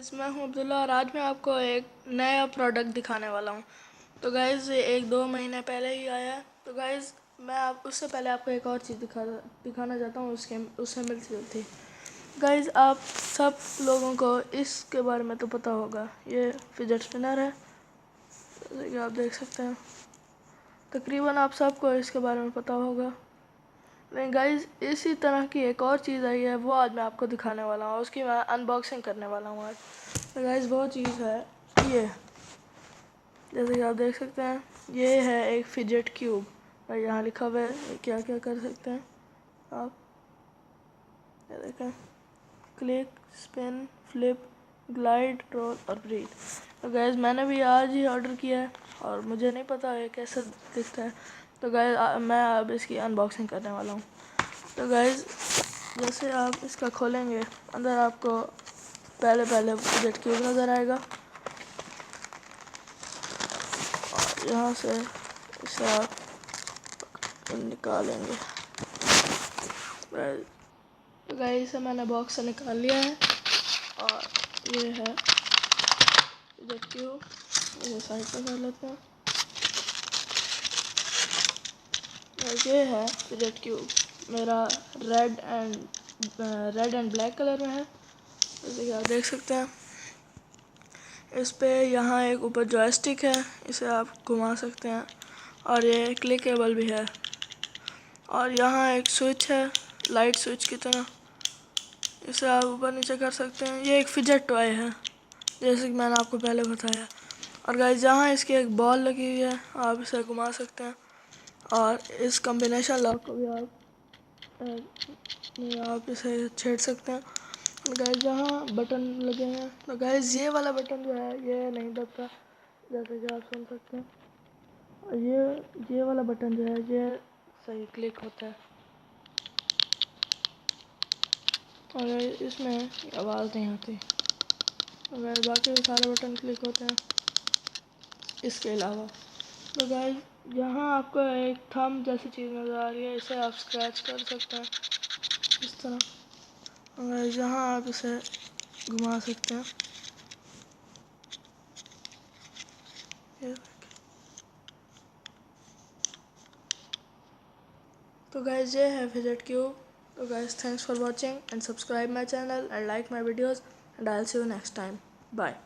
मैं हूं अब्दुल्ला और आज मैं आपको एक नया प्रोडक्ट दिखाने वाला हूं। तो गाइज़ ये 1-2 महीने पहले ही आया है। तो गाइज़ मैं आप उससे पहले आपको एक और चीज़ दिखाना चाहता हूं उससे मिलती जुलती। गाइज़ आप सब लोगों को इसके बारे में तो पता होगा, ये फिजेट स्पिनर है जैसे कि आप देख सकते हैं। तकरीबन आप सबको इसके बारे में पता होगा, लेकिन गाइज़ इसी तरह की एक और चीज़ आई है, वो आज मैं आपको दिखाने वाला हूँ। उसकी मैं अनबॉक्सिंग करने वाला हूँ आज। तो गाइज़ वो चीज़ है ये, जैसे कि आप देख सकते हैं, ये है एक फिजेट क्यूब और यहाँ लिखा हुआ है क्या क्या कर सकते हैं आप। ये देखें, click, spin, flip, glide, roll और ब्रीथ। तो गाइज़ मैंने भी आज ही ऑर्डर किया है और मुझे नहीं पता है कैसा दिखता है। तो गाइज़ मैं अब इसकी अनबॉक्सिंग करने वाला हूँ। तो गाइज़ जैसे आप इसका खोलेंगे, अंदर आपको पहले फिजेट क्यूब नज़र आएगा और यहाँ से इसे आप निकालेंगे। तो गाइस इसे मैंने बॉक्स से निकाल लिया है और ये है फिजेट क्यूब। ये साइड पर कर लेते हैं। और ये है फिजेट क्यूब, मेरा रेड एंड ब्लैक कलर में है जैसे कि आप देख सकते हैं। इस पे यहाँ एक ऊपर जॉयस्टिक है, इसे आप घुमा सकते हैं और ये क्लिकेबल भी है। और यहाँ एक स्विच है लाइट स्विच की तरह, इसे आप ऊपर नीचे कर सकते हैं। ये एक फिजेट टॉय है जैसे कि मैंने आपको पहले बताया। और गाइस यहाँ इसकी एक बॉल लगी हुई है, आप इसे घुमा सकते हैं और इस कॉम्बिनेशन लॉक को भी आप इसे छेड़ सकते हैं। गाइस यहाँ बटन लगे हैं, तो गाइस ये वाला बटन जो है ये नहीं दबता जैसे कि आप सुन सकते हैं। और ये वाला बटन जो है ये सही क्लिक होता है और इसमें आवाज़ नहीं आती। और बाकी सारे बटन क्लिक होते हैं इसके अलावा। तो गाइस यहाँ आपको एक थंब जैसी चीज़ नज़र आ रही है, इसे आप स्क्रैच कर सकते हैं इस तरह। और यहाँ आप इसे घुमा सकते हैं। तो गाइस ये है फिजेट क्यूब। तो guys thanks for watching and subscribe my channel and like my videos and I will see you next time. Bye.